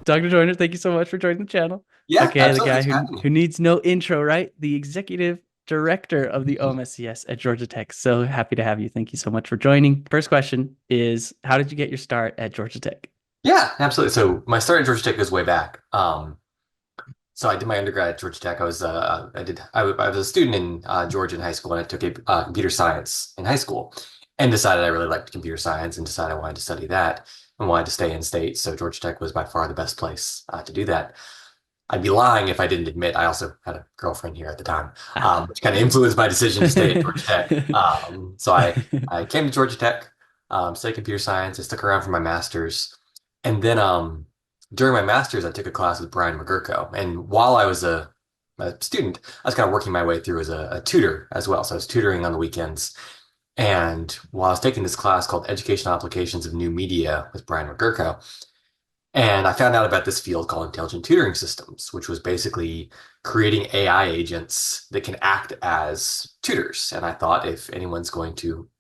Dr. Joyner, thank you so much for joining the channel. Yeah, Okay, the absolutely. guy Thanks for who having me. who needs no intro, right? The executive director of the OMSCS at Georgia Tech. So happy to have you. Thank you so much for joining. First question is, how did you get your start at Georgia Tech? Yeah, absolutely. So my start at Georgia Tech goes way back. So I did my undergrad at Georgia Tech. I was a student in Georgia in high school, and I took a computer science in high school, and decided I really liked computer science, and decided I wanted to study that and wanted to stay in state. So Georgia Tech was by far the best place to do that. I'd be lying if I didn't admit I also had a girlfriend here at the time, Ah. which kind of influenced my decision to stay at Georgia Tech. So I came to Georgia Tech, studied computer science. I stuck around for my master's. And then during my master's, I took a class with Brian McGurko. And while I was a student, I was kind of working my way through as a tutor as well. So I was tutoring on the weekends. And while I was taking this class called Educational Applications of New Media with Brian McGurko, and I found out about this field called intelligent tutoring systems, which was basically creating AI agents that can act as tutors. And I thought if anyone's going to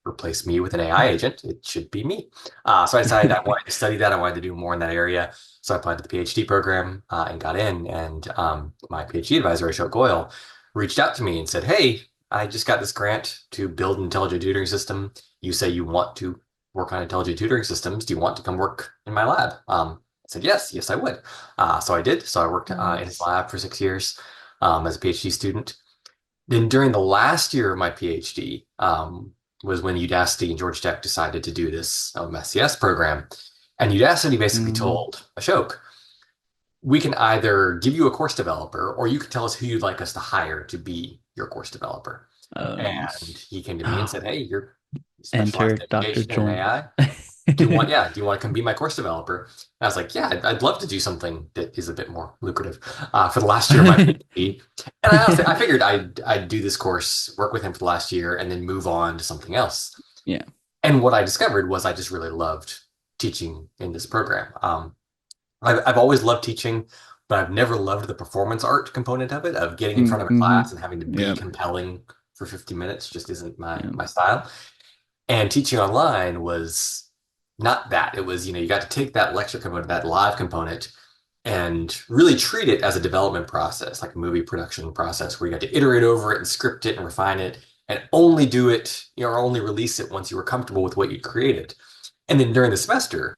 replace me with an AI agent, it should be me. So I decided I wanted to study that. I wanted to do more in that area. So I applied to the PhD program and got in. And my PhD advisor, Ashok Goyal, reached out to me and said, "Hey, I just got this grant to build an intelligent tutoring system. You say you want to work on intelligent tutoring systems. Do you want to come work in my lab?" I said, yes, I would. So I did. So I worked in his Nice. lab for 6 years as a PhD student. Then during the last year of my PhD was when Udacity and Georgia Tech decided to do this OMSCS program. And Udacity basically Mm. told Ashok, we can either give you a course developer or you can tell us who you'd like us to hire to be your course developer. Oh, And nice. he came to me and Oh, said, "Hey, you're enter specialized in Dr. education and Joyner. AI. Do you want to come be my course developer?" And I was like, "Yeah, I'd love to do something that is a bit more lucrative for the last year of my PhD." And I figured I'd do this course, work with him for the last year, and then move on to something else. Yeah. And what I discovered was I just really loved teaching in this program. I've always loved teaching, but I've never loved the performance art component of it, of getting in front of a Mm-hmm. class and having to be Yep. compelling for 50 minutes just isn't Yep. my style. And teaching online was not that. It was, you got to take that lecture component, that live component, and really treat it as a development process, like a movie production process, where you got to iterate over it and script it and refine it, and only do it, or only release it once you were comfortable with what you'd created. And then during the semester,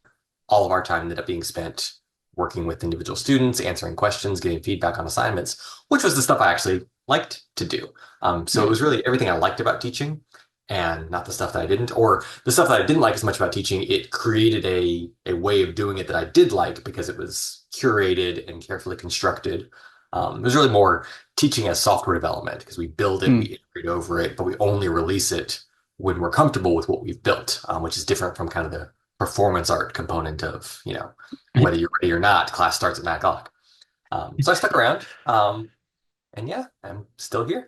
all of our time ended up being spent working with individual students, answering questions, getting feedback on assignments, which was the stuff I actually liked to do. So it Yeah. was really everything I liked about teaching and not the stuff that I didn't, or the stuff that I didn't like as much about teaching. It created a way of doing it that I did like because it was curated and carefully constructed. It was really more teaching as software development because we build it, Mm. we iterate over it, but we only release it when we're comfortable with what we've built, which is different from kind of the performance art component of, whether you're ready or not, class starts at 9 o'clock. So I stuck around. And yeah, I'm still here.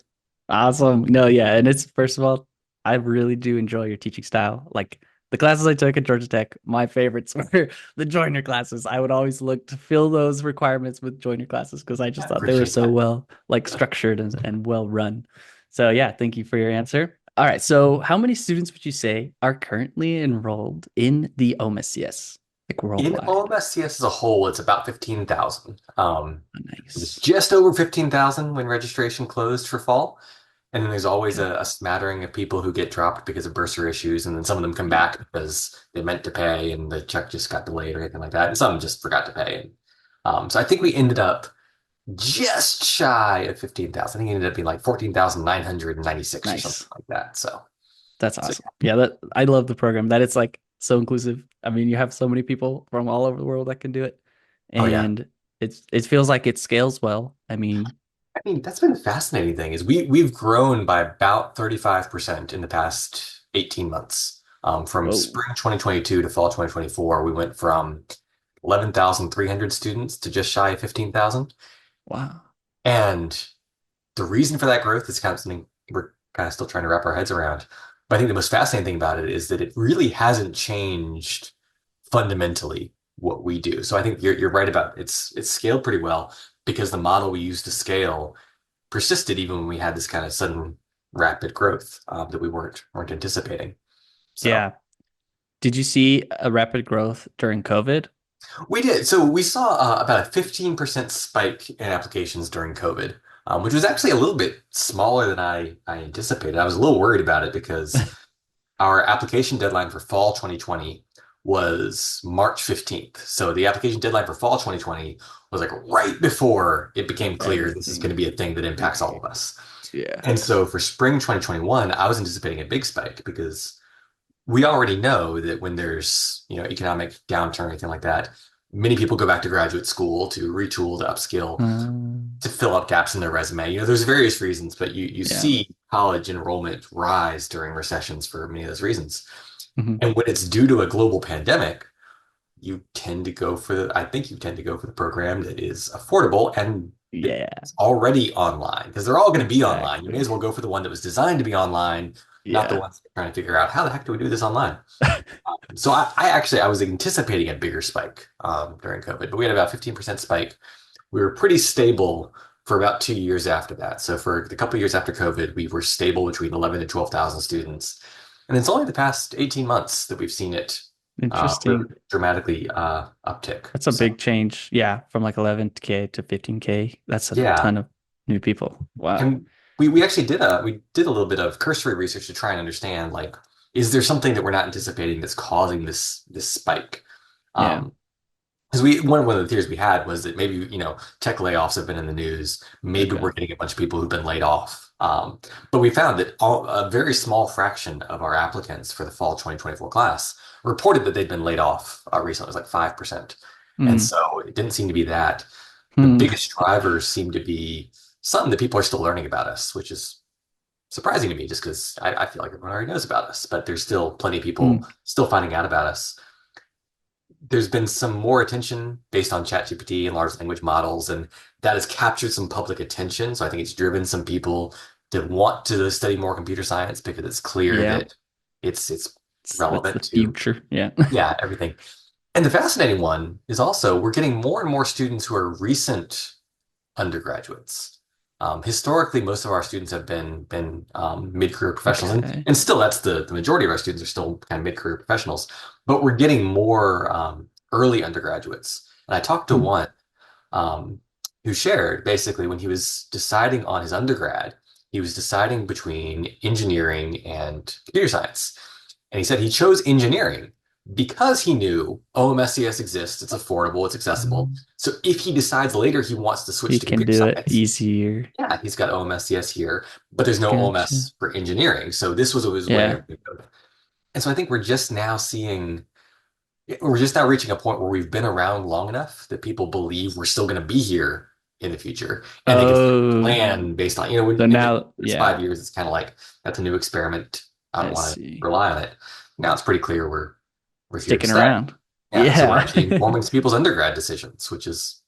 Awesome. No, yeah. And it's, first of all, I really do enjoy your teaching style. Like the classes I took at Georgia Tech, my favorites were the Joyner classes. I would always look to fill those requirements with Joyner classes because I I just thought they were appreciate so that. well like structured and well run. So yeah, thank you for your answer. All right. So how many students would you say are currently enrolled in the OMSCS, like In worldwide? OMSCS as a whole, it's about 15,000. It was Nice. just over 15,000 when registration closed for fall. And then there's always a smattering of people who get dropped because of bursary issues, and then some of them come Yeah. back because they meant to pay and the check just got delayed or anything like that. And some just forgot to pay. And so I think we ended up just shy of 15,000. I think it ended up being like 14,996 or something Nice. like that. That's So awesome. Yeah, that I love the program. That it's like so inclusive. I mean, you have so many people from all over the world that can do it. oh yeah. And it feels like it scales well. I mean, I mean, that's been the fascinating thing is we've grown by about 35% in the past 18 months. From whoa. spring 2022 to fall 2024, we went from 11,300 students to just shy of 15,000. Wow. And the reason for that growth is kind of something we're kind of still trying to wrap our heads around. But I think the most fascinating thing about it is that it really hasn't changed fundamentally what we do. So I think you're right about it's scaled pretty well because the model we use to scale persisted even when we had this kind of sudden rapid growth that we weren't anticipating. So Yeah. Did you see a rapid growth during COVID? We did. So we saw about a 15% spike in applications during COVID, which was actually a little bit smaller than I anticipated. I was a little worried about it because our application deadline for fall 2020 was March 15th. So the application deadline for fall 2020 was like right before it became clear this is going to Everything. be a thing that impacts all of us. Yeah. And so for spring 2021, I was anticipating a big spike because we already know that when there's, economic downturn or anything like that, many people go back to graduate school to retool, to upskill, Um, to fill up gaps in their resume. There's various reasons, but you yeah. see college enrollment rise during recessions for many of those reasons. Hmm. And when it's due to a global pandemic, I think you tend to go for the program that is affordable and Yeah. it's already online because they're all going to be online. You may Exactly. as well go for the one that was designed to be online, not the Yeah. ones that are trying to figure out how the heck do we do this online. So I was anticipating a bigger spike during COVID, but we had about 15% spike. We were pretty stable for about 2 years after that. So for the couple of years after COVID, we were stable between 11 and 12,000 students. And it's only the past 18 months that we've seen it really Interesting. dramatically uptick. That's a So big change. Yeah, from like 11K to 15K. That's a yeah, ton of new people. Wow. and we actually did a little bit of cursory research to try and understand like is there something that we're not anticipating that's causing this spike? Yeah. Um, Because one of the theories we had was that maybe, tech layoffs have been in the news. Maybe Okay. we're getting a bunch of people who've been laid off. But we found that a very small fraction of our applicants for the fall 2024 class reported that they'd been laid off recently. It was like 5%. And Mm. so it didn't seem to be that. The Hmm. biggest drivers seem to be something that people are still learning about us, which is surprising to me just because I feel like everyone already knows about us, but there's still plenty of people Hmm. still finding out about us. There's been some more attention based on ChatGPT and large language models, and that has captured some public attention. So I think it's driven some people to want to study more computer science because it's clear Yeah. that it's That's relevant the to, future. Yeah. yeah, everything. And the fascinating one is also we're getting more and more students who are recent undergraduates. Historically, most of our students have been mid-career professionals, and, Okay. and still that's the majority of our students are still kind of mid-career professionals. But we're getting more early undergraduates. And I talked to Hmm. one um, who shared basically when he was deciding on his undergrad, he was deciding between engineering and computer science. And he said he chose engineering because he knew OMSCS exists, it's affordable, it's accessible. Um, So if he decides later he wants to switch he to can computer do it science, easier. yeah, he's got OMSCS here, but there's no Gotcha. OMS for engineering. So this was his way Yeah. of. And so I think we're just now reaching a point where we've been around long enough that people believe we're still going to be here in the future, and they can start to Oh, plan based on, so when in now, it's yeah, 5 years, it's kind of like that's a new experiment. I don't I want to see. rely on it. Now it's pretty clear we're here to Sticking stay. around. Yeah, so we're Yeah. actually informing people's undergrad decisions, which is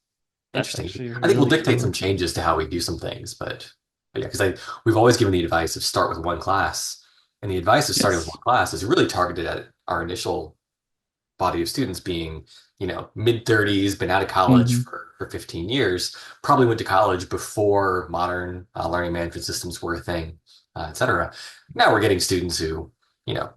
That's interesting. actually I think we'll really dictate some cool. changes to how we do some things, but yeah, because I we've always given the advice of start with one class, and the advice of starting with Yes. one class is really targeted at our initial body of students being, mid 30s, been out of college Hmm. for 15 years, probably went to college before modern learning management systems were a thing, et cetera. Now we're getting students who,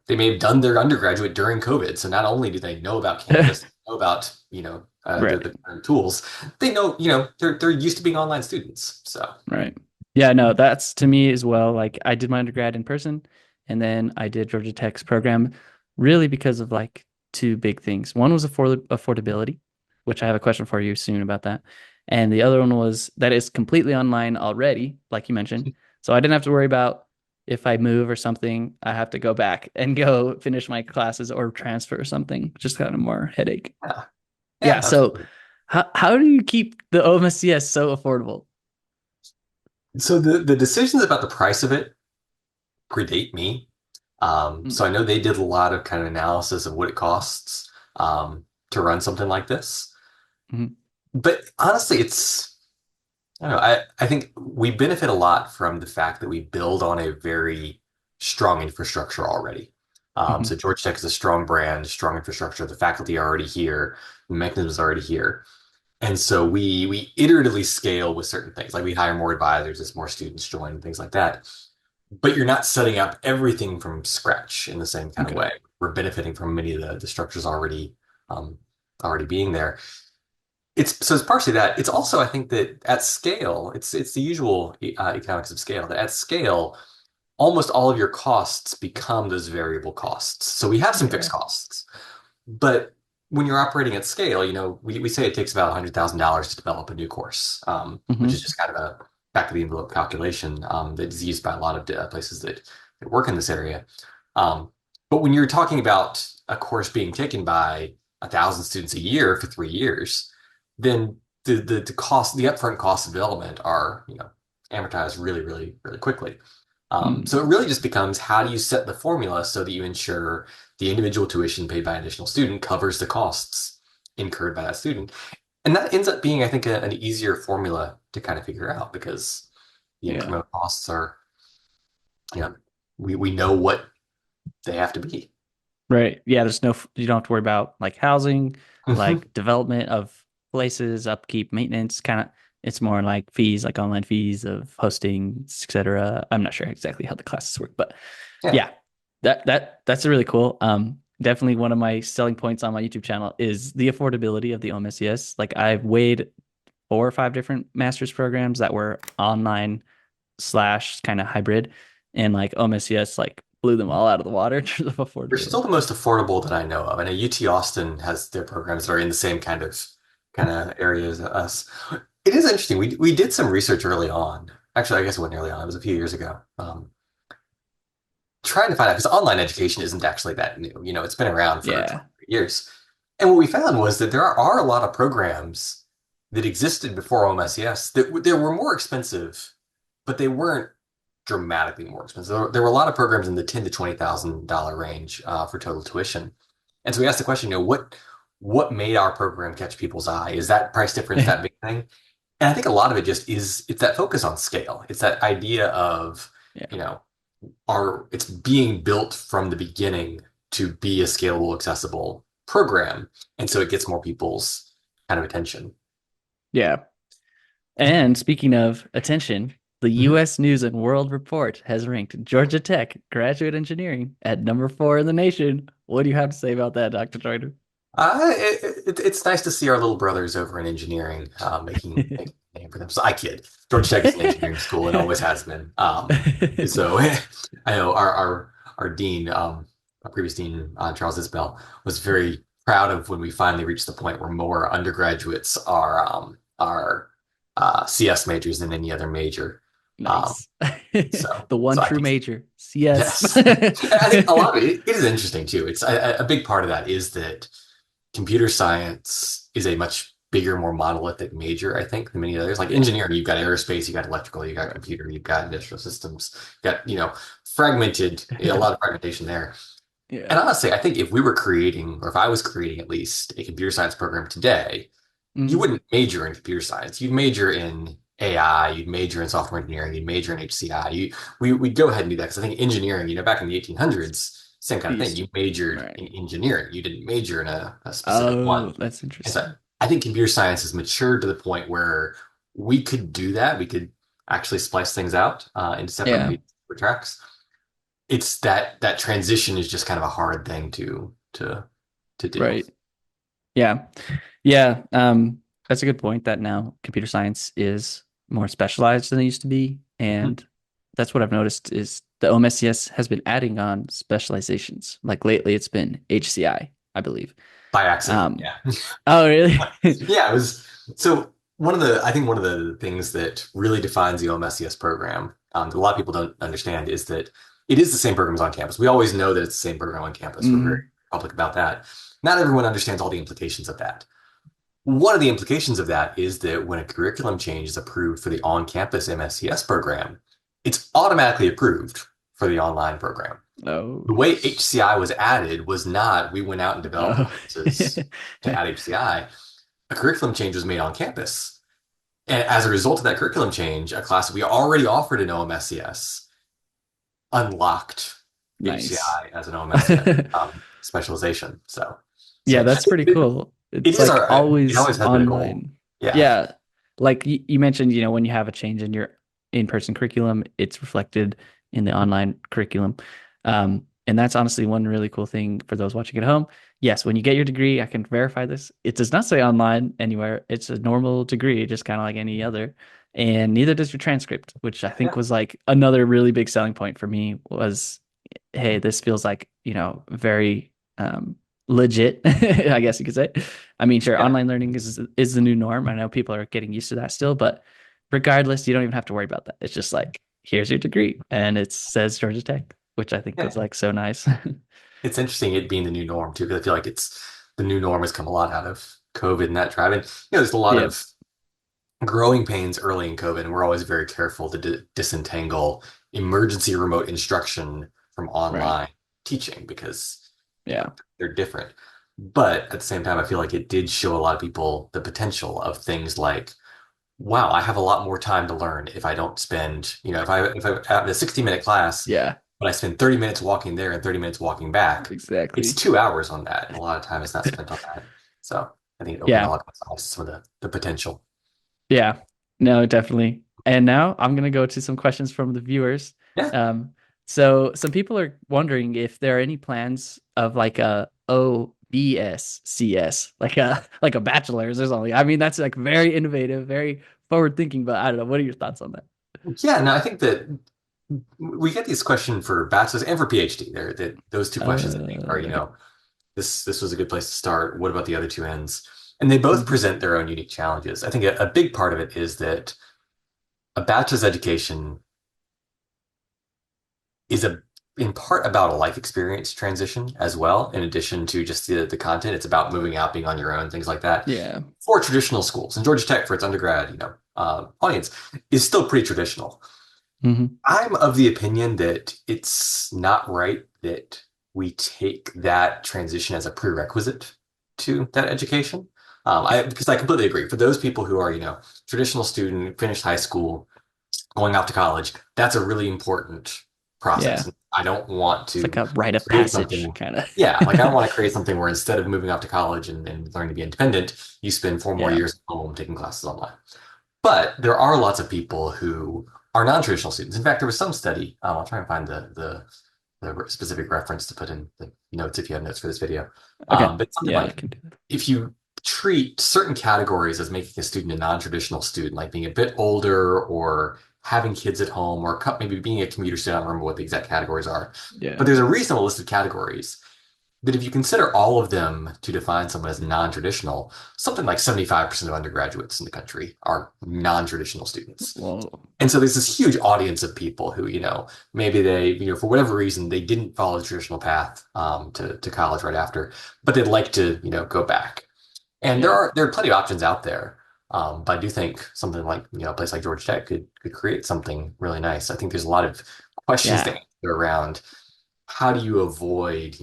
they may have done their undergraduate during COVID. So not only do they know about Canvas, know about, the Right. current tools, they know, they're used to being online students. So Right. Yeah, no, that's to me as well. Like I did my undergrad in person and then I did Georgia Tech's program really because of like two big things. One was affordability, which I have a question for you soon about that. And the other one was that it's completely online already, like you mentioned. So I didn't have to worry about if I move or something, I have to go back and go finish my classes or transfer or something, just kind of more headache. yeah, yeah, Yeah, so absolutely. how do you keep the OMSCS so affordable? So the decisions about the price of it predate me. So I know they did a lot of kind of analysis of what it costs to run something like this. Mhm. But honestly, I don't know, I think we benefit a lot from the fact that we build on a very strong infrastructure already. Mhm. So Georgia Tech is a strong brand, strong infrastructure. The faculty are already here, the mechanisms are already here. And so we iteratively scale with certain things. Like we hire more advisors as more students join, things like that. But you're not setting up everything from scratch in the same kind of Okay. way. We're benefiting from many of the structures already. Um, already being there. It's partially that. It's also, I think, that at scale, it's the usual economics of scale. That at scale, almost all of your costs become those variable costs. So we have some fixed Yeah. costs, but when you're operating at scale, we say it takes about $100,000 to develop a new course, which is Hmm. just kind of a back of the envelope calculation that is used by a lot of places that work in this area. Um, but when you're talking about a course being taken by 1,000 students a year for 3 years, then the upfront costs of development are, amortized really, really, really quickly. So it Mm. really just becomes, how do you set the formula so that you ensure the individual tuition paid by an additional student covers the costs incurred by that student? And that ends up being, I think, an easier formula to kind of figure out, because the Yeah. incremental costs are, you know, we know what they have to be. Right. Yeah, you don't have to worry about like housing, Hmm. like development of places, upkeep, maintenance, kind of it's more like fees, like online fees of hosting, etc. I'm not sure exactly how the classes work, but Yeah. yeah, that's really cool. Definitely one of my selling points on my YouTube channel is the affordability of the OMSCS. Like I've weighed 4 or 5 different master's programs that were online slash kind of hybrid, and like OMSCS like blew them all out of the water in terms of They're still affordability. the most affordable that I know of. I know UT Austin has their programs that are in the same kind of areas as us. It is interesting. We did some research early on. Actually, I guess it wasn't early on. It was a few years ago. Trying to find out, because online education isn't actually that new. It's been around for Yeah. 20 years. And what we found was that there are a lot of programs that existed before OMSES that were more expensive, but they weren't dramatically more expensive. There were a lot of programs in the ten to $20,000 range for total tuition. And so we asked the question, what made our program catch people's eye? Is that price difference that big thing? And I think a lot of it just it's that focus on scale. It's that idea of, Yeah. you know, it's being built from the beginning to be a scalable, accessible program. And so it gets more people's kind of attention. Yeah. And speaking of attention, the Mhm. US News and World Report has ranked Georgia Tech graduate engineering at number 4 in the nation. What do you have to say about that, Dr. Joyner? It's nice to see our little brothers over in engineering making a name for them. So I kid. Georgia Tech is an engineering school and always has been. So I know our dean, our previous dean, Charles Isbell, was very proud of when we finally reached the point where more undergraduates are CS majors than any other major. Um, Nice. so The one so I true think, major. CS. yes. And I think a lot of it is interesting too. It's a big part of that is that computer science is a much bigger, more monolithic major, I think, than many others. Like Yeah. engineering, you've got aerospace, you've got electrical, you've got Right. computer, you've got industrial systems, you've got, fragmented, a lot of fragmentation there. Yeah. And honestly, I think if we were creating, or if I was creating at least a computer science program today, you Mhm. wouldn't major in computer science. You'd major in AI, you'd major in software engineering, you'd major in HCI. We'd go ahead and do that, because I think engineering, back in the 1800s, same kind of thing. Beast. You majored Right. in engineering. You didn't major in a specific Oh, one. that's And so interesting. I think computer science has matured to the point where we could do that. We could actually splice things out into Yeah. separate tracks. It's that transition is just kind of a hard thing to do. Right. Yeah. Yeah. That's a good point that now computer science is more specialized than it used to be. Mhm. And that's what I've noticed is the OMSCS has been adding on specializations. Like lately it's been HCI, I believe. By accident, Um, yeah. oh, really? Yeah, it was so I think one of the things that really defines the OMSCS program, that a lot of people don't understand, is that it is the same program as on campus. We always know that it's the same program on campus. We're very Mm, public about that. Not everyone understands all the implications of that. One of the implications of that is that when a curriculum change is approved for the on-campus MSCS program, it's automatically approved for the online program. oh, The way HCI was added was not, we went out and developed the oh. courses to add HCI. A curriculum change was made on campus. And as a result of that curriculum change, a class we already offered in OMSCS unlocked Nice. HCI as an OMSCS specialization. So Yeah, that's pretty it, cool. it It's is like it always always has been a goal. online. Yeah. Yeah. Like you mentioned, when you have a change in your in-person curriculum, it's reflected in the online curriculum. And that's honestly one really cool thing for those watching at home. yes, when you get your degree, I can verify this. It does not say online anywhere. It's a normal degree, just kind of like any other. And neither does your transcript, which I think Yeah. was like another really big selling point for me was, hey, this feels like, very legit, I guess you could say. I mean, sure, Yeah. online learning is the new norm. I know people are getting used to that still, but regardless, you don't even have to worry about that. It's just like, here's your degree, and it says Georgia Tech, which I think was Yeah. like so nice. It's interesting it being the new norm too, because I feel like it's the new norm has come a lot out of COVID and that drive. And there's a lot Yeah, of growing pains early in COVID, and we're always very careful to disentangle emergency remote instruction from right. online teaching because, Yeah. they're different. But at the same time, I feel like it did show a lot of people the potential of things like, wow, I have a lot more time to learn if I don't spend, if I have a 60-minute class, Yeah, but I spend 30 minutes walking there and 30 minutes walking back, it's exactly. 2 hours on that. And a lot of time is not spent on that. So I think it opened a Yeah. lot of eyes to the potential. Yeah. No, definitely. And now I'm gonna go to some questions from the viewers. Yeah. Um, so some people are wondering if there are any plans of like a OBSCS, like a bachelor's or something. I mean, that's like very innovative, very forward thinking, but I don't know. What are your thoughts on that? Yeah, no, I think that we get this question for bachelor's and for PhD. There, that those two questions I think are, Okay. this was a good place to start. What about the other two ends? And they both Mhm. present their own unique challenges. I think a big part of it is that a bachelor's education is in part about a life experience transition as well, in addition to just the content. It's about moving out, being on your own, things like that. Yeah. For traditional schools, and Georgia Tech for its undergrad, audience is still pretty traditional. Hmm. I'm of the opinion that it's not right that we take that transition as a prerequisite to that education. Because I completely agree. For those people who are, traditional student, finished high school, going off to college, that's a really important process. Yeah. I don't want It's like to a rite of create passage something. kind of. Yeah, like I don't want to create something where instead of moving off to college and learning to be independent, you spend 4 more Yeah. years at home taking classes online. But there are lots of people who are non-traditional students. In fact, there was some study. I'll try and find the specific reference to put in the notes if you have notes for this video. Okay. But something Yeah, I like can do that. if you treat certain categories as making a student a non-traditional student, like being a bit older or having kids at home or maybe being a commuter student, I don't remember what the exact categories are. Yeah. But there's a reasonable list of categories that if you consider all of them to define someone as non-traditional, something like 75% of undergraduates in the country are non-traditional students. Well, And so there's this huge audience of people who, maybe they, for whatever reason, they didn't follow the traditional path to college right after, but they'd like to, go back. And there yeah. are plenty of options out there. But I do think something like, a place like Georgia Tech could create something really nice. I think there's a lot of questions to Yeah. answer around how do you avoid,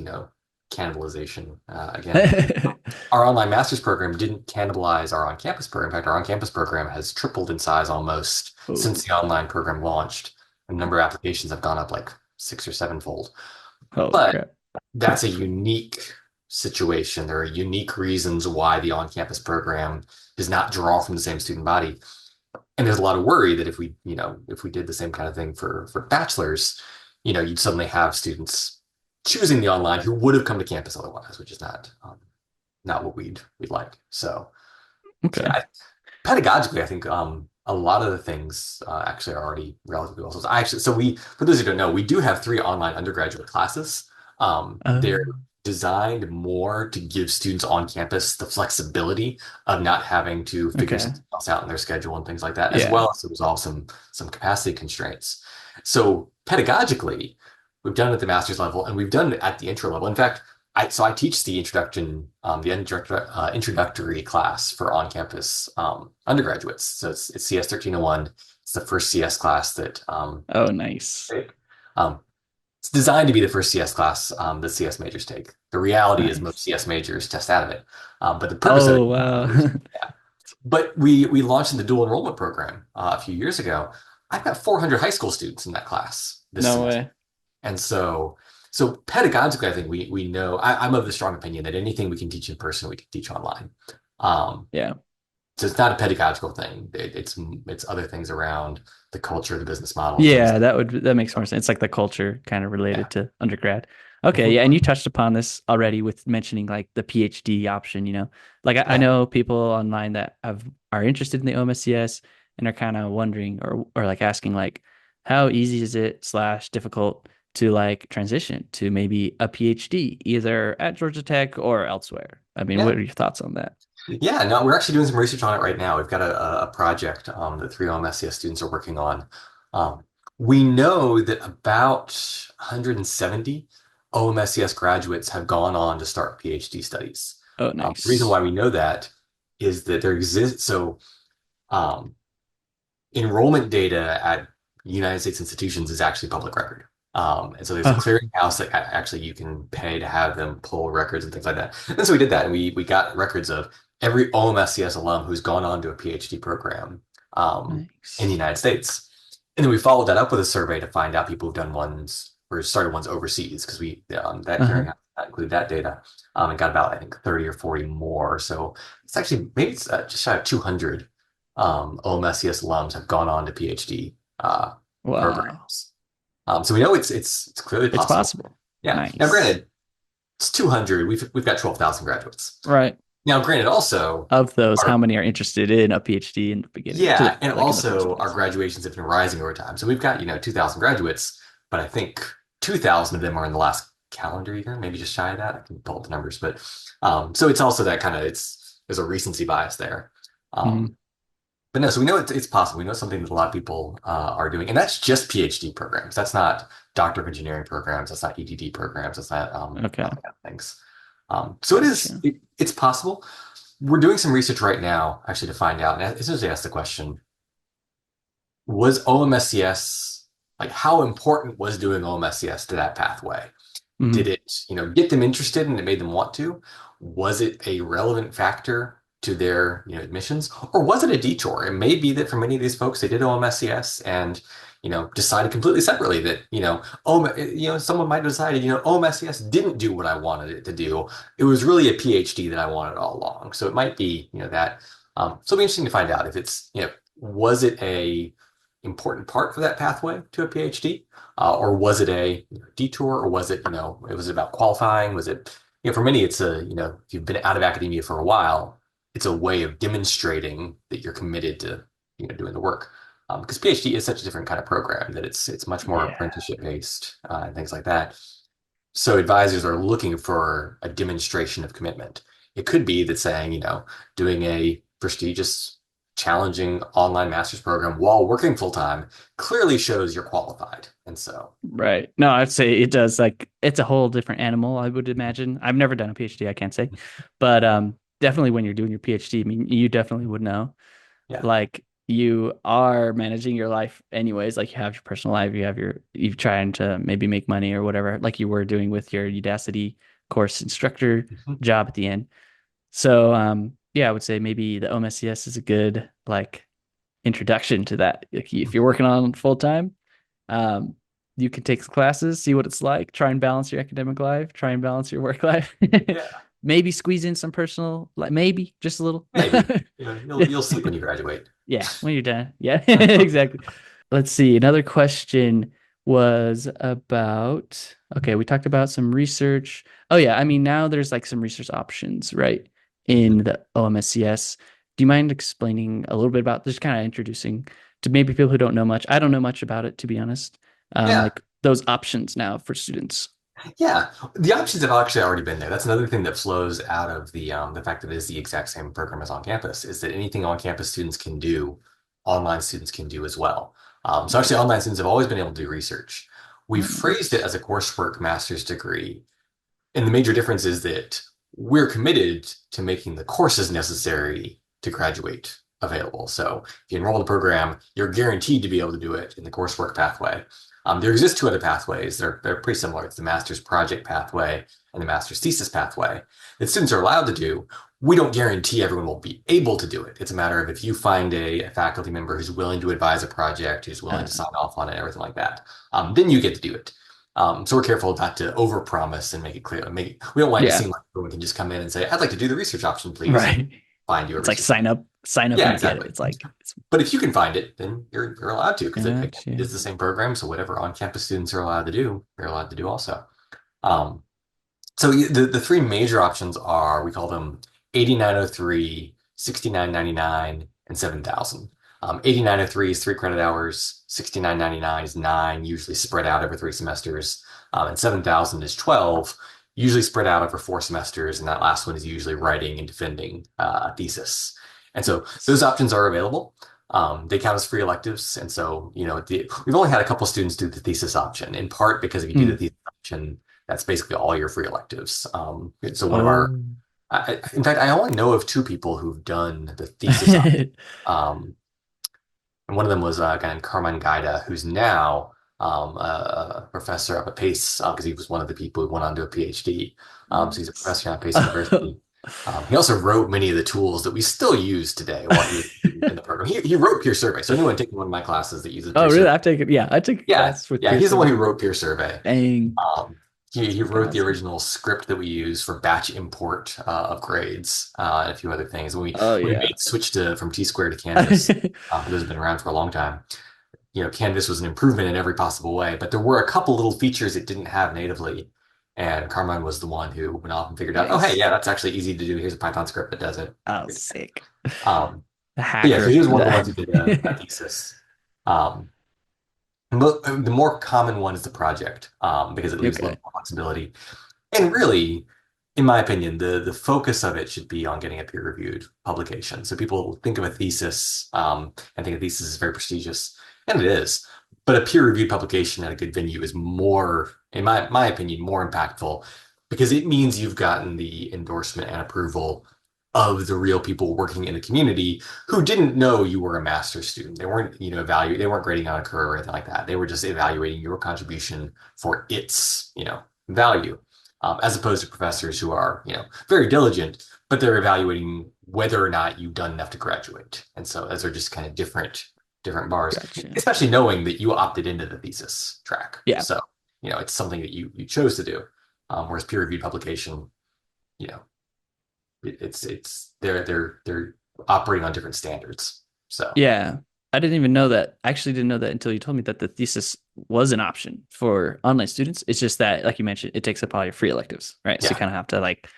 cannibalization? Again, our online master's program didn't cannibalize our on-campus program. In fact, our on-campus program has tripled in size almost since Oh, the online program launched. The number of applications have gone up like 6 or 7 fold. holy But crap. that's a unique situation. There are unique reasons why the on-campus program does not draw from the same student body. And there's a lot of worry that if we did the same kind of thing for bachelors, you'd suddenly have students choosing the online who would have come to campus otherwise, which is not what we'd like. So Okay. yeah, pedagogically, I think a lot of the things actually are already relatively well. So I actually, so we, for those who don't know, we do have 3 online undergraduate classes. They're Um, designed more to give students on campus the flexibility of not having to figure okay. something else out in their schedule and things like that, as Yeah. well as to resolve some capacity constraints. So pedagogically, we've done it at the master's level and we've done it at the intro level. In fact, I teach the introductory class for on-campus undergraduates. So it's CS 1301. It's the first CS class that Oh, nice. um, it's designed to be the first CS class that CS majors take. The reality is most Nice. CS majors test out of it, but the purpose of it Oh, wow. is, yeah. But we launched in the dual enrollment program a few years ago. I've got 400 high school students in that class this No semester. way. And so pedagogically, I think we know I'm of the strong opinion that anything we can teach in person, we can teach online. Um, Yeah. so it's not a pedagogical thing. It's other things around the culture, the business model, things. Yeah, that makes more sense. It's like the culture kind of Yeah, related to undergrad. Okay, Mhm. yeah, and you touched upon this already with mentioning like the PhD option, Like I Yeah. know people online that are interested in the OMSCS and are kind of wondering or like asking like how easy is it slash difficult to like transition to maybe a PhD either at Georgia Tech or elsewhere. I mean, Yeah. what are your thoughts on that? Yeah, no, we're actually doing some research on it right now. We've got a project that three OMSCS students are working on. Um, we know that about 170 OMSCS graduates have gone on to start PhD studies. Oh, The reason why nice. we know that is that there exists, um, enrollment data at United States institutions is actually public record. And so there's a Oh, clearinghouse that actually you can pay to have them pull records and things like that. And so we did that, and we got records of every OMSCS alum who's gone on to a PhD program in the nice. United States. And then we followed that up with a survey to find out people who've done ones or started ones overseas because we that Uh-huh. clearinghouse included that data and got about I think 30 or 40 more. So it's actually maybe it's just shy of 200 OMSCS alums have gone on to PhD Wow. programs. So we know it's clearly It's possible. possible. Yeah. Now, Nice. granted, it's 200. We've got 12,000 graduates. Right. Now, granted, also Of those, how our many are interested in a PhD in the beginning yeah, to and like in the first also our place? graduations have been rising over time. So we've got 2,000 graduates, but I think 2,000 of them are in the last calendar year, maybe just shy of that. I can pull up the numbers, but so it's also that kind of it's there's a recency bias there. Mhm. Um, But no, so we know it's possible. We know something that a lot of people are doing, and that's just PhD programs. That's not Doctor of Engineering programs. That's not EDD programs. That's not Okay. other kind of things. So Gotcha. it's possible. We're doing some research right now, actually, to find out. And essentially, ask the question: was OMSCS like how important was doing OMSCS to that pathway? Did Mhm. it, get them interested and it made them want to? Was it a relevant factor to their, admissions, or was it a detour? It may be that for many of these folks, they did OMSCS and, decided completely separately that, someone might have decided, OMSCS didn't do what I wanted it to do. It was really a PhD that I wanted all along. So it might be, that. So it'll be interesting to find out if it's, was it a important part of that pathway to a PhD? Or was it a detour, or was it, it was about qualifying? Was it, for many, it's if you've been out of academia for a while, it's a way of demonstrating that you're committed to, doing the work. Because PhD is such a different kind of program that it's much more Yeah. apprenticeship based and things like that. So advisors are looking for a demonstration of commitment. It could be that saying, doing a prestigious, challenging online master's program while working full time clearly shows you're qualified. And so, Right. No, I'd say it does. Like, it's a whole different animal, I would imagine. I've never done a PhD, I can't say. But definitely when you're doing your PhD, I mean, you definitely would know. yeah. Like, you are managing your life anyways. Like, you have your personal life, you're trying to maybe make money or whatever, like you were doing with your Udacity course instructor Mhm. job at the end. So, yeah, I would say maybe the OMSCS is a good, like, introduction to that. If you're working on full time, um, you can take classes, see what it's like, try and balance your academic life, try and balance your work life. Yeah, Maybe squeeze in some personal, like maybe just a little. maybe. You'll sleep when you graduate. Yeah, when you're done. Yeah, exactly. Let's see. Another question was about, okay, we talked about some research. Oh yeah, I mean now there's like some research options, right, in Mhm. the OMSCS. Do you mind explaining a little bit about just kind of introducing to maybe people who don't know much? I don't know much about it, to be honest. Yeah. Like those options now for students. Yeah, the options have actually already been there. That's another thing that flows out of the fact that it is the exact same program as on campus, is that anything on campus students can do, online students can do as well. So actually, online students have always been able to do research. We Oh, phrased it nice. as a coursework master's degree, and the major difference is that we're committed to making the courses necessary to graduate available. So if you enroll in the program, you're guaranteed to be able to do it in the coursework pathway. There exist two other pathways. They're pretty similar. It's the master's project pathway and the master's thesis pathway that students are allowed to do. We don't guarantee everyone will be able to do it. It's a matter of if you find a faculty member who's willing to advise a project, who's willing to Uh, sign off on it, everything like that, then you get to do it. So we're careful not to overpromise and make it clear. We don't want it to yeah, seem like everyone can just come in and say, "I'd like to do the research option, please," and right. find you a It's like research. sign up Yeah, and you get it. exactly. It's like it's But if you can find it, then you're allowed to because it, again, it gotcha. is the same program. So whatever on-campus students are allowed to do, they're allowed to do also. Um, so the three major options are, we call them 8903, 6999, and 7000. 8903 is 3 credit hours, 6999 is 9, usually spread out over 3 semesters, and 7000 is 12, usually spread out over 4 semesters, and that last one is usually writing and defending a thesis. And so Nice. those options are available. They count as free electives, and so we've only had a couple students do the thesis option, in part because if you do the Hmm. thesis option, that's basically all your free electives. So one of our, Oh. in fact, I only know of 2 people who've done the thesis option. Um, and one of them was a guy named Carmine Gaida, who's now a professor up at Pace because he was one of the people who went on to a PhD. So he's a Nice. professor at Pace University. He also wrote many of the tools that we still use today while he was in the program. He wrote Peer Survey. So anyone taking one of my classes that uses Oh, Peer really? Survey, I've taken, yeah, I took yeah, classes with yeah, peer he's the one survey. who wrote Peer Survey. Dang, He wrote the awesome. original script that we use for batch import of grades and a few other things. Oh, When we yeah. made the switch from T Square to Canvas, for those who've been around for a long time, Canvas was an improvement in every possible way, but there were a couple little features it didn't have natively. And Carmine was the one who went off and figured out, oh, hey, Nice. yeah, that's actually easy to do. Here's a Python script that does it. Oh, sick. Um, The but yeah, so hacker. he was one of the ones who did a thesis. Um, the more common one is the project because it leaves a Okay. little more flexibility. And really, in my opinion, the focus of it should be on getting a peer-reviewed publication. So people think of a thesis and think a thesis is very prestigious, and it is. But a peer-reviewed publication at a good venue is more, in my opinion, more impactful because it means you've gotten the endorsement and approval of the real people working in the community who didn't know you were a master's student. They weren't, they weren't grading on a curve or anything like that. They were just evaluating your contribution for its, value as opposed to professors who are, very diligent, but they're evaluating whether or not you've done enough to graduate. And so those are just kind of different bars, Gotcha. especially knowing that you opted into the thesis track. Yeah. So, it's something that you chose to do. Whereas peer-reviewed publication, you know, they're operating on different standards. So Yeah. I didn't even know that. I actually didn't know that until you told me that the thesis was an option for online students. It's just that, like you mentioned, it takes up all your free electives, right? So you yeah, kind of have to like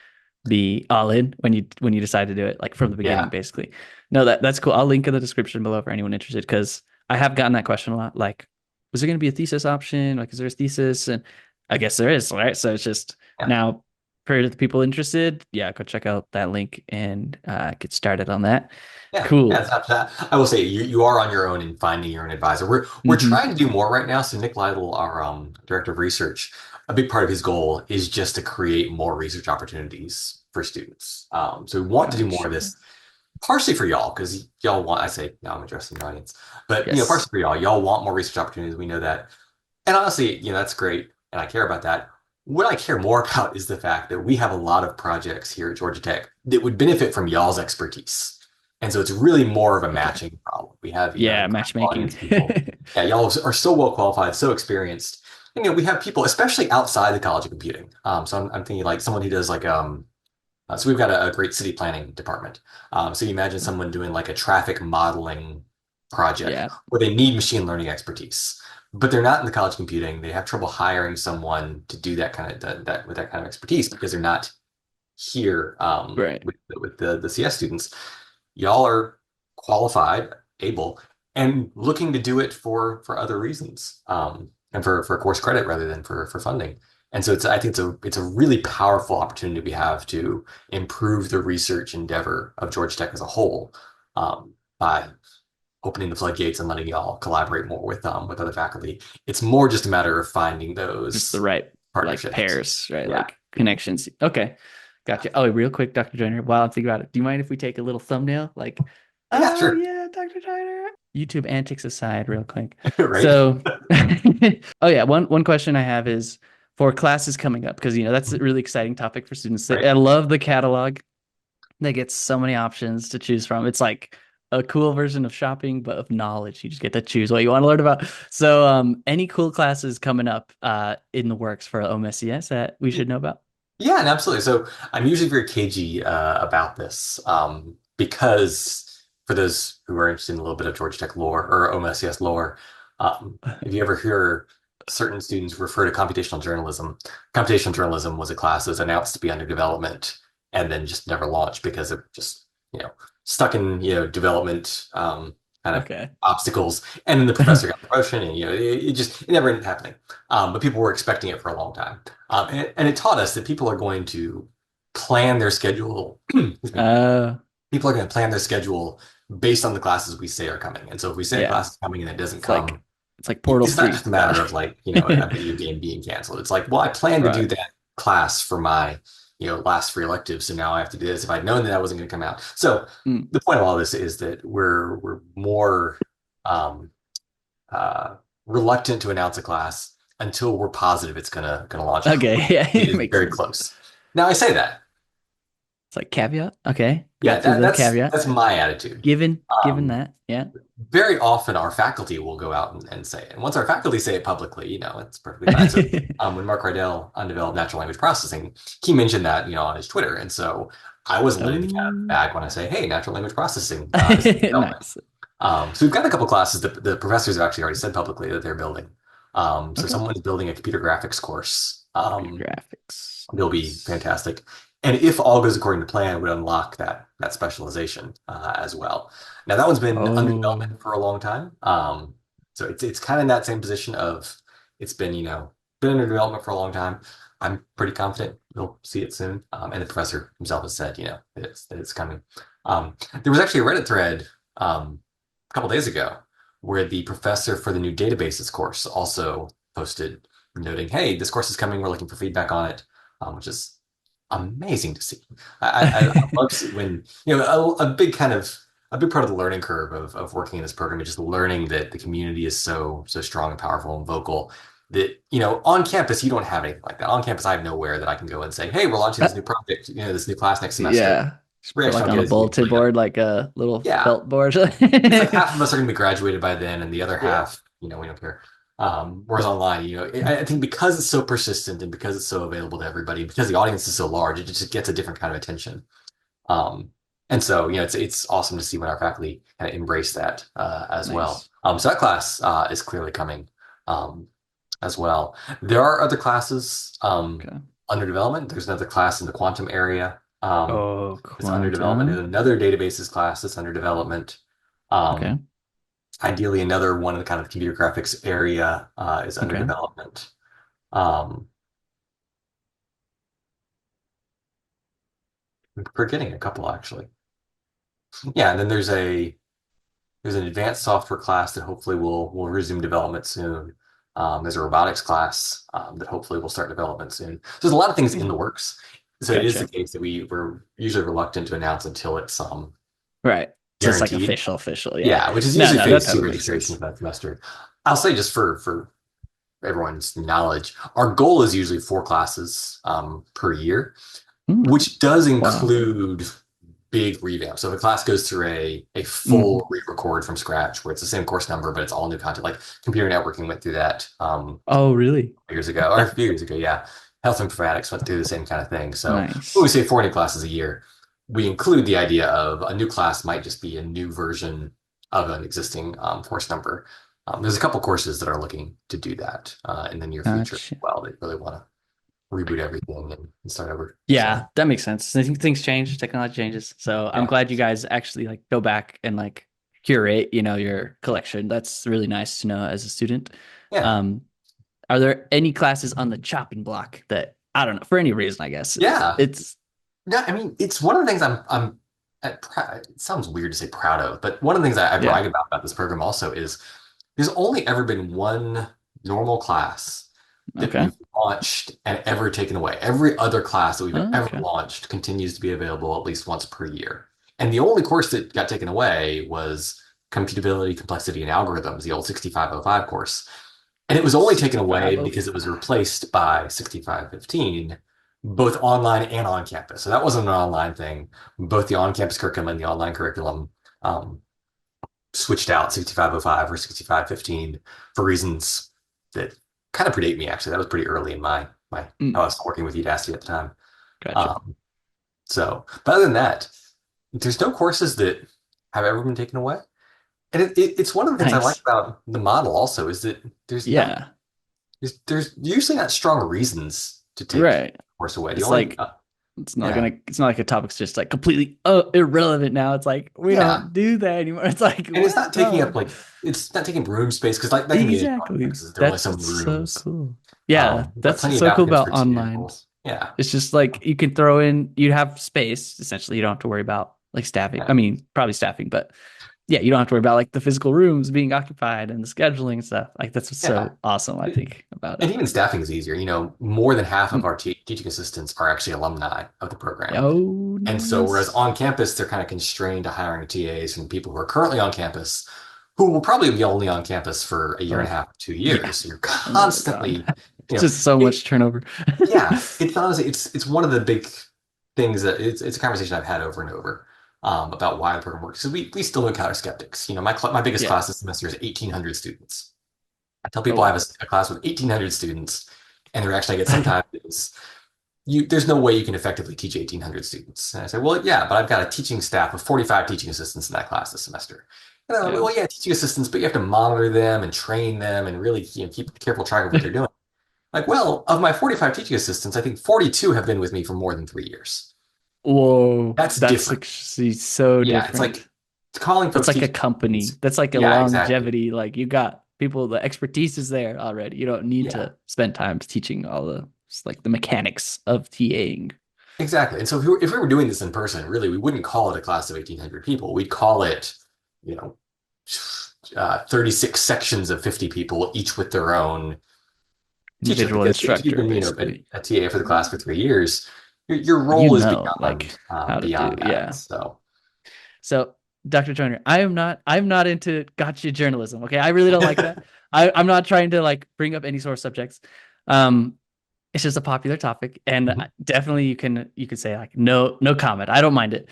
be all in when you decide to do it, like from the beginning, yeah, basically. No, that's cool. I'll link in the description below for anyone interested because I have gotten that question a lot. Like, was there going to be a thesis option? Like, is there a thesis? And I guess there is, right? So it's just yeah. now for the people interested, yeah, go check out that link and get started on that. Yeah, Cool. it's not that. I will say you are on your own in finding your own advisor. We're Hmm. trying to do more right now. So Nick Lytle, our director of research, a big part of his goal is just to create more research opportunities for students. So we want to do more of Gotcha. this, partially for y'all, because y'all want. I say now I'm addressing the audience, but Yes. partially for y'all. Y'all want more research opportunities. We know that, and honestly, that's great, and I care about that. What I care more about is the fact that we have a lot of projects here at Georgia Tech that would benefit from y'all's expertise. And so it's really more of a Okay. matching problem. We have, Yeah, incredible matchmaking. audience people. Yeah, y'all are so well qualified, so experienced. And, we have people, especially outside the College of Computing. So I'm thinking like someone who does like, so we've got a great city planning department. So you imagine someone doing like a traffic modeling project Yeah, where they need machine learning expertise, but they're not in the College of Computing. They have trouble hiring someone to do that kind of that with that kind of expertise because they're not here right. with the CS students. Y'all are qualified, able, and looking to do it for other reasons, and for course credit rather than for funding. And so I think it's a really powerful opportunity we have to improve the research endeavor of Georgia Tech as a whole by opening the floodgates and letting y'all collaborate more with other faculty. It's more just a matter of finding Just the those right like partnerships. pairs, right? Yeah. Like connections. Okay. Gotcha. Oh, real quick, Dr. Joyner, while I'm thinking about it, do you mind if we take a little thumbnail? Like, Yeah, oh sure. yeah, Dr. Joyner. YouTube antics aside, real quick. Right. So oh yeah, one question I have is for classes coming up, because that's a really exciting topic for students. I Right. love the catalog. They get so many options to choose from. It's like a cool version of shopping, but of knowledge. You just get to choose what you want to learn about. So, any cool classes coming up in the works for OMSCS that we should know about? Yeah, and absolutely. So I'm usually very cagey about this because for those who are interested in a little bit of Georgia Tech lore or OMSCS lore, if you ever hear certain students refer to computational journalism. Computational journalism was a class that was announced to be under development and then just never launched because it just, you know, stuck in, development kind of Okay. obstacles. And then the professor got promotion and, it never ended up happening. But people were expecting it for a long time. And it taught us that people are going to plan their schedule. Excuse me. Uh, People are going to plan their schedule based on the classes we say are coming. And so if we say a yeah. class is coming and it doesn't It's like come, it's like Portal it's not just 3. a No. matter of like, a video game being canceled. It's like, well, I planned to do Right. that class for my, last free elective, so now I have to do this. If I'd known that wasn't going to come out. So Mm. the point of all this is that we're more um, uh, reluctant to announce a class until we're positive it's gonna launch, Okay. which Yeah, it is makes very sense. close. Now I say that, It's like caveat. Okay. yeah, Got through the that's caveat. that's my attitude. Given Um, that. Yeah. very often our faculty will go out and say it. And once our faculty say it publicly, it's perfectly fine. So when Mark Rydell undeveloped natural language processing, he mentioned that, on his Twitter. And so I wasn't letting the cat out of the Oh. bag when I say, hey, natural language processing is in development. Nice. So we've got a couple classes that the professors have actually already said publicly that they're building. So Okay. someone's building a computer graphics course. Computer graphics. They'll be Nice. fantastic. And if all goes according to plan, it would unlock that specialization as well. Now that one's been under Oh. development for a long time. So it's kind of in that same position of it's been been under development for a long time. I'm pretty confident we'll see it soon. And the professor himself has said that it's coming. There was actually a Reddit thread a couple days ago where the professor for the new databases course also posted noting, "Hey, this course is coming. We're looking for feedback on it," which is amazing to see. I love to see when a big part of the learning curve of working in this program is just learning that the community is so strong and powerful and vocal that on campus you don't have anything like that. On campus, I have nowhere that I can go and say, "Hey, we're launching this new project, this new class next semester." Yeah. Just put Reaction like I'll on get a is bulletin usually a, board, like a little yeah, felt board. it's like half of us are going to be graduated by then, and the other Yeah. half, we don't care. Whereas online, I think because it's so persistent and because it's so available to everybody, because the audience is so large, it just gets a different kind of attention. Um, and so, it's awesome to see when our faculty kind of embrace that as well. Nice. So that class is clearly coming um, as well. There are other classes Okay. under development. There's another class in the quantum area. Oh, It's under development. There's quantum. another databases class that's under development. Okay. Um, Ideally, another one of the kind of computer graphics area is under Okay. development. Um, I'm forgetting a couple actually. Yeah, and then there's an advanced software class that hopefully will resume development soon. There's a robotics class that hopefully will start development soon. So there's a lot of things in Hmm. the works. So it is the Gotcha. case that we're usually reluctant to announce until it's Right. So it's like guaranteed. official. Yeah. Yeah, which is No, usually no, that phase two totally makes registration sense. for that semester. I'll say just for everyone's knowledge, our goal is usually 4 classes per year, Hmm. which does Wow. include big revamp. So if a class goes through a Hmm. full re-record from scratch, where it's the same course number, but it's all new content, like computer networking went through that Oh, really? years ago, or a few years ago, yeah. Health informatics went through the same kind of thing. So when we Nice. say 40 classes a year, we include the idea of a new class might just be a new version of an existing course number. There's a couple courses that are looking to do that in the near future. Gotcha. Well, they really want to reboot everything and start over. So Yeah, that makes sense. I think things change, technology changes. So I'm yeah, glad you guys actually like go back and like curate, your collection. That's really nice to know as a student. yeah, Um, are there any classes on the chopping block that I don't know for any reason? I guess yeah. it's Yeah, I mean, it's one of the things it sounds weird to say proud of, but one of the things I yeah. brag about this program also is there's only ever been one normal class that Okay. we've launched and ever taken away. Every other class that we've ever Okay. launched continues to be available at least once per year. And the only course that got taken away was computability, complexity, and algorithms, the old 6505 course. And it was only taken away because it was 6505. replaced by 6515, both online and on campus. So that wasn't an online thing. Both the on-campus curriculum and the online curriculum um, switched out 6505 or 6515 for reasons that kind of predate me, actually. That was pretty early in my Mm, how I was working with Udacity at the time. gotcha. Um, but other than that, there's no courses that have ever been taken away. And it's one of the things I like Nice. about the model also is that there's not Yeah. there's usually not strong reasons to take Right. the course away. The It's only, like yeah, it's not like a topic's just like completely irrelevant now. It's like we yeah. don't do that anymore. It's like And it's what? not taking up No. like, it's not taking room space because like that can be an issue on Exactly. campuses. There are only That's so many what's so rooms. cool. Yeah, We've got that's what's plenty of so cool applicants about for TA online. roles. Yeah. It's just like you can throw in, you have space, essentially. You don't have to worry about like staffing. I Yeah. mean, probably staffing, but yeah, you don't have to worry about like the physical rooms being occupied and the scheduling and stuff. Like that's what's Yeah. so awesome, I think, about And it. even staffing is easier. More than half of Mm. our teaching assistants are actually alumni of the program. Oh, And so, whereas nice. on campus, they're kind of constrained to hiring TAs from people who are currently on campus, who will probably be only on campus for a year and a Oh, half, yeah. 2 years. So you're And then they're gone. constantly, It's just so it, much turnover. yeah, it's honestly, it's one of the big things that it's a conversation I've had over and over about why the program works. So we still encounter skeptics. My biggest Yeah. class this semester is 1,800 students. I tell Oh, people I have wow. a class with 1,800 students, and the reaction I get sometimes is, there's no way you can effectively teach 1,800 students. And I say, well, yeah, but I've got a teaching staff of 45 teaching assistants in that class this semester. And they're like, Yeah. well, yeah, teaching assistants, but you have to monitor them and train them and really, keep careful track of what they're doing. Like, well, of my 45 teaching assistants, I think 42 have been with me for more than 3 years. Whoa. That's That's different. actually so Yeah, it's like different. calling That's folks like a teaching company. assistants. That's like a Yeah, exactly. longevity. Like you got people, the expertise is there already. You don't need Yeah, to spend time teaching all the like the mechanics of TAing. exactly. And so if we were doing this in person, really, we wouldn't call it a class of 1,800 people. We'd call it, you know, 36 sections of 50 people, each with their own teacher. Individual Because if you've instructor, been, basically. a TA for the class for 3 years, your You role is know, like beyond how to do. that. Yeah. So, So, Dr. Joyner, I'm not into gotcha journalism. Okay. I really don't like that. I'm not trying to like bring up any sort of subjects. Um, it's just a popular topic, and mhm. definitely you can say like no comment. I don't mind it.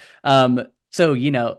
So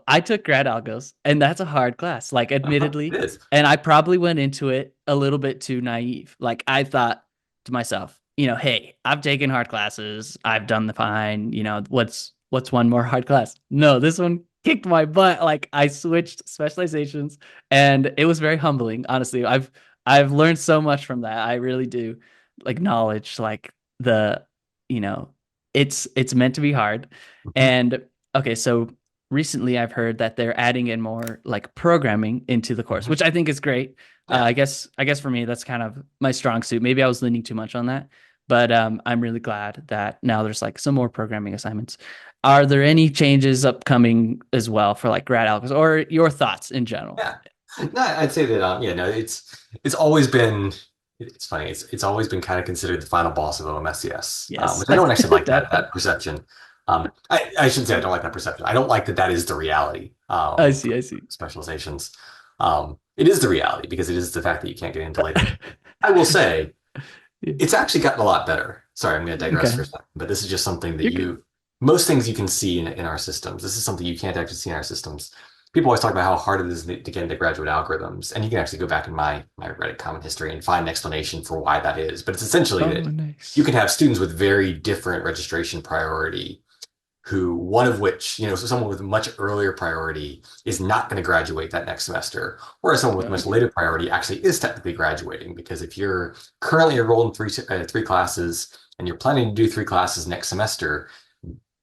I took Grad Algos, and that's a hard class, like It admittedly, is. and I probably went into it a little bit too naive. Like I thought to myself, hey, I've taken hard classes, I've done the fine. What's one more hard class? No, this one kicked my butt. Like I switched specializations, and it was very humbling. Honestly, I've learned so much from that. I really do acknowledge like the you know it's meant to be hard. Mhm. And okay, so recently I've heard that they're adding in more like programming into the course, Mhm. which I think is great. Yeah. I guess for me that's kind of my strong suit. Maybe I was leaning too much on that, but I'm really glad that now there's like some more programming assignments. Are there any changes upcoming as well for like grad algos or your thoughts in general? Yeah. No, I'd say that yeah, no, it's always been it's funny. It's always been kind of considered the final boss of OMSCS, Yes. which I don't actually like that Definitely. perception. I shouldn't say I don't like that perception. I don't like that is the reality I see, for I see. specializations. It is the reality because it is the fact that you can't get into later. I will say Yeah. it's actually gotten a lot better. Sorry, I'm going to digress Okay. for a second, but this is just something that You're good. most things you can see in our systems. This is something you can't actually see in our systems. People always talk about how hard it is to get into graduate algorithms, and you can actually go back in my Reddit comment history and find an explanation for why that is. But it's essentially Oh, that you nice. can have students with very different registration priority who one of which, so someone with much earlier priority is not going to graduate that next semester, whereas someone with much Okay. later priority actually is technically graduating because if you're currently enrolled in three classes and you're planning to do 3 classes next semester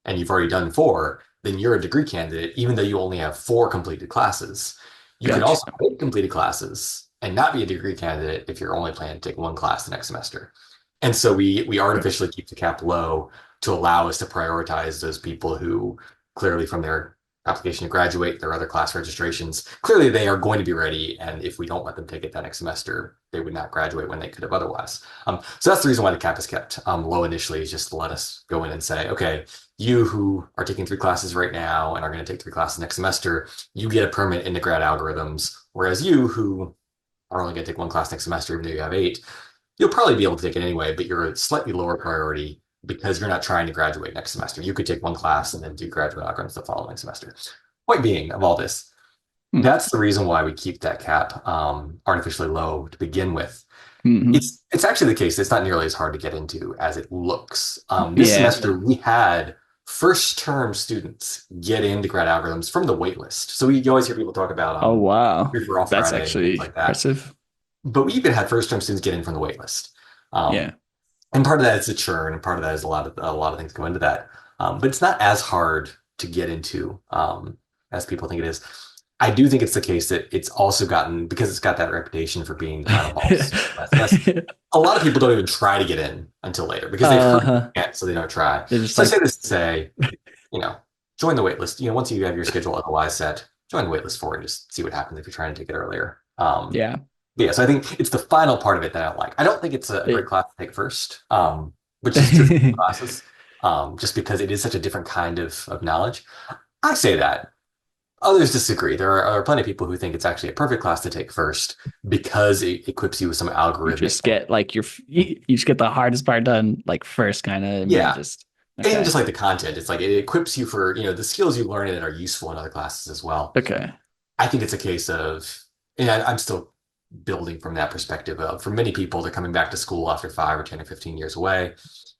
and you've already done 4, then you're a degree candidate, even though you only have 4 completed classes. You can Gotcha. also have 8 completed classes and not be a degree candidate if you're only planning to take 1 class the next semester. And so we Gotcha. artificially keep the cap low to allow us to prioritize those people who clearly from their application to graduate, their other class registrations, clearly they are going to be ready. And if we don't let them take it that next semester, they would not graduate when they could have otherwise. So that's the reason why the cap is kept low initially, is just to let us go in and say, okay, you who are taking 3 classes right now and are going to take 3 classes next semester, you get a permit into grad algorithms. Whereas you who are only going to take 1 class next semester, even though you have 8, you'll probably be able to take it anyway, but you're a slightly lower priority because you're not trying to graduate next semester. You could take 1 class and then do graduate algorithms the following semester. Point being of all this, Hmm. that's the reason why we keep that cap artificially low to begin with. Hmm. It's actually the case. It's not nearly as hard to get into as it looks. This Yeah. semester, we had first term students get into grad algorithms from the wait list. So you always hear people talk about Oh, wow. free for all That's Friday and things actually like that. impressive. But we even had first term students get in from the wait list. Yeah. And part of that is the churn, and part of that is a lot of things go into that. But it's not as hard to get into as people think it is. I do think it's the case that it's also gotten because it's got that reputation for being the final boss. Yes, a lot of people don't even try to get in until later because they've heard Uh-huh. it, so they don't try. They're just So I say like, this to say, you know, join the wait list. Once you have your schedule otherwise set, join the wait list for it and just see what happens if you're trying to take it earlier. yeah. But yeah, so I think it's the final part of it that I don't like. I don't think it's a great It, class to take first, which is true for classes, just because it is such a different kind of knowledge. I say that. Others disagree. There are plenty of people who think it's actually a perfect class to take first because it equips you with some you algorithmic just thing. get like you just get the hardest part done like first kind of and then Yeah. just And okay. just like the content, it's like it equips you for, the skills you learn in it are useful in other classes as well. Okay. I think it's a case of, and I'm still building from that perspective of, for many people, they're coming back to school after 5 or 10 or 15 years away.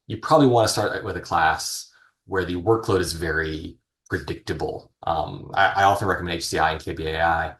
You probably want to start with a class where the workload is very predictable. I often recommend HCI and KBAI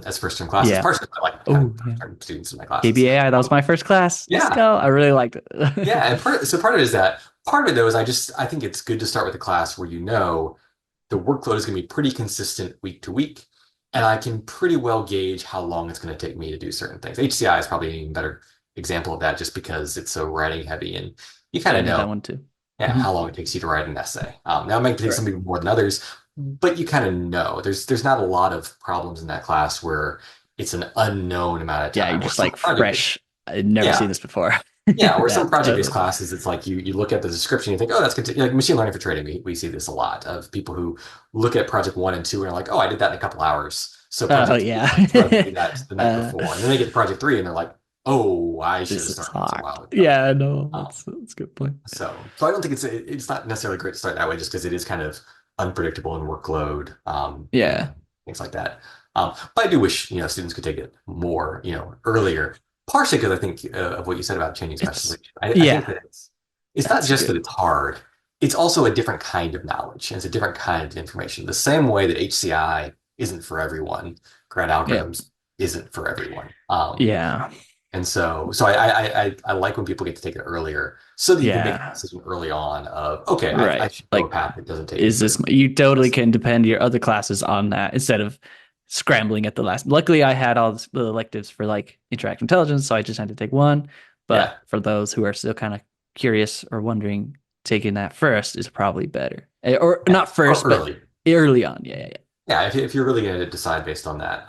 as first term classes, Yeah. partially I like having Oh, yeah. first term students in my classes. KBAI, that was my first class. Let's Yeah, go. I really liked yeah, it. and part of it is that part of it though is I think it's good to start with a class where the workload is going to be pretty consistent week to week, and I can pretty well gauge how long it's going to take me to do certain things. HCI is probably an even better example of that just because it's so writing heavy and you kind Yeah, I of did know, that one too. yeah, Hmm. how long it takes you to write an essay. Now it might take Right. some people more than others, but you kind of know. There's not a lot of problems in that class where it's an unknown amount of Yeah, you're time. Or just some like project, fresh. I'd never seen yeah, this before. yeah, or some Yeah, project-based totally. classes, it's like you look at the description, you think, oh, that's good. Like machine learning for trading, we see this a lot of people who look at project 1 and 2 and are like, oh, I did that in a couple hours. So Oh project 3 is yeah. like, so I can do that the night uh, before. And then they get to project 3 and they're like, oh, I should this have is started this a hard. while ago. Yeah, no, Um, that's a good point. so I don't think it's not necessarily great to start that way just because it is kind of unpredictable in workload, and Yeah. things like that. But I do wish, students could take it more, earlier, partially because I think of what you said about changing It's specialization. I think yeah, that it's not that's just that good. it's hard, it's also a different kind of knowledge and it's a different kind of information. The same way that HCI isn't for everyone, grad Yeah. algorithms isn't for everyone. Yeah. And so I like when people get to take it earlier so that you can make the Yeah. decision early on of, okay, I Right. should go a Like, path that doesn't take me is through this you totally this. can depend your other classes on that instead of scrambling at the last. Luckily, I had all the electives for like interactive intelligence, so I just had to take one. Yeah. But for those who are still kind of curious or wondering, taking that first is probably better. Or Yeah. not Or first, but early. early on. Yeah, yeah, Yeah, if you're really going to decide based on that,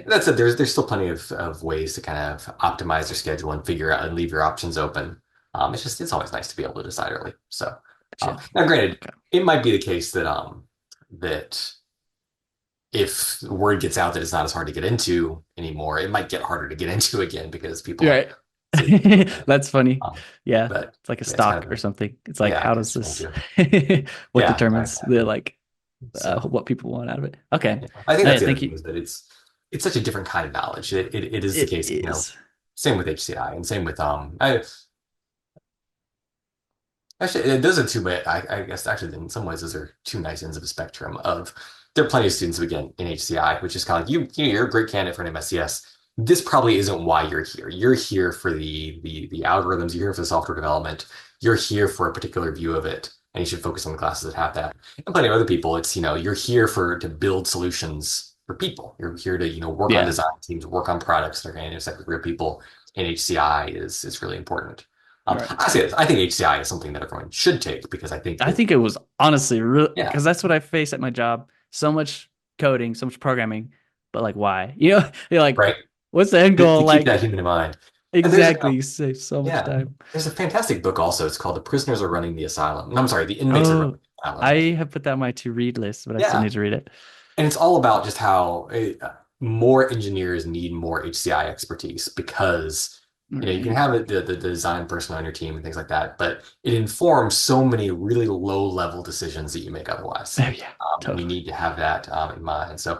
that's it. There's still plenty of ways to kind of optimize your schedule and figure out and leave your options open. It's always nice to be able to decide early. So yeah. now, granted, Okay. it might be the case that if word gets out that it's not as hard to get into anymore, it might get harder to get into again because people You're aren't right. seeing it. That's funny. Yeah, But it's like a yeah, it's kind stock of or something. It's like, yeah, I how does guess one this, too. what Yeah, determines the exactly. like So. what people want out of it? Okay. Yeah. I think No, that's yeah, the other thank thing you. is that it's such a different kind of knowledge. It is the It case, is. same with HCI and same with actually those are two I guess actually in some ways those are two nice ends of a spectrum of there are plenty of students who again in HCI, which is kind of like you're a great candidate for an MSCS. This probably isn't why you're here. You're here for the algorithms, you're here for the software development, you're here for a particular view of it, and you should focus on the classes that have that. And plenty of other people, it's you're here to build solutions for people. You're here to, work on Yeah. design teams, work on products that are going to intersect with real people. And HCI is really important. Right. I say this, I think HCI is something that everyone should take because I think I that, think it was honestly real yeah, because that's what I face at my job. So much coding, so much programming, but like why? You're like, right. what's the end To goal? keep Like that human in mind. And exactly, you save so much yeah, time. there's a fantastic book also. It's called The Prisoners Are Running the Asylum. No, I'm sorry, The Inmates Are Running Oh, the Asylum. I have put that on my to read list, but I still Yeah. need to read it. And it's all about just how more engineers need more HCI expertise because you can Right. have the design person on your team and things like that, but it informs so many really low level decisions that you make otherwise. Oh yeah, And you totally. need to have that in mind. So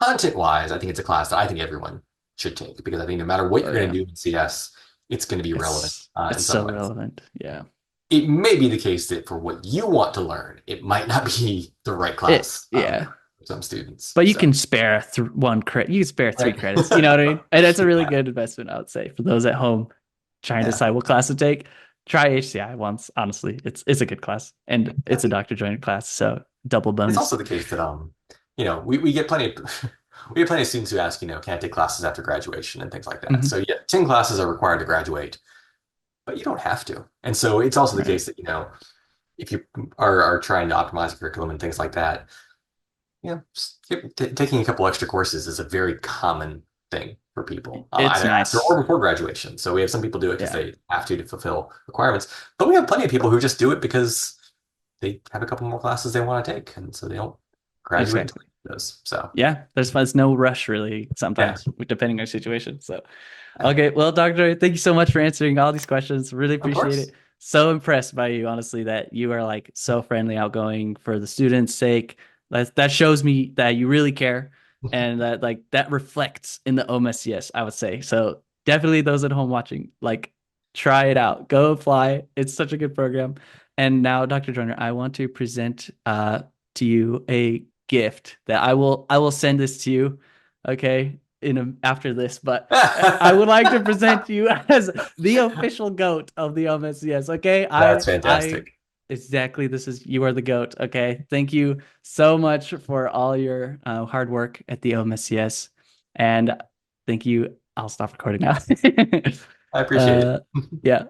content wise, I think it's a class that I think everyone should take because I think no matter what Oh you're going yeah. to do in CS, it's going to be relevant It's in some so ways. relevant. Yeah. It may be the case that for what you want to learn, it might not be the right class Yeah. for some students. But you So, can spare one credit. You can spare three right. credits. You know what I mean? And that's a really good investment, I would say, for those at home. trying to Yeah. decide what class to take, try HCI once. Honestly, it's a good class, and it's a That's Dr. Joyner class, so double It's bonus. also the case that we get plenty of we get plenty of students who ask, can I take classes after graduation and things like that. Hmm. So yeah, 10 classes are required to graduate, but you don't have to. And so it's also the Right. case that, if you are trying to optimize a curriculum and things like that, taking a couple extra courses is a very common thing for people, It's either after nice. or before graduation. So we have some people do it because Yeah, they have to fulfill requirements, but we have plenty of people who just do it because they have a couple more classes they want to take, and so they don't graduate until exactly. they do those. So Yeah, there's no rush really yeah, sometimes, depending on your situation. So, yeah, okay, well, Doctor, thank you so much for answering all these questions. Really of appreciate course. it. So impressed by you, honestly, that you are like so friendly, outgoing for the students' sake. That shows me that you really care, and that like that reflects in the OMSCS, I would say. So definitely those at home watching, like try it out. Go apply. It's such a good program. And now, Dr. Joyner, I want to present to you a gift that I will send this to you, okay, after this. But I would like to present to you as the official goat of the OMSCS. Okay, That's I fantastic. exactly, this is you are the goat. Okay, thank you so much for all your hard work at the OMSCS, and thank you. I'll stop recording now. I appreciate uh, it. yeah.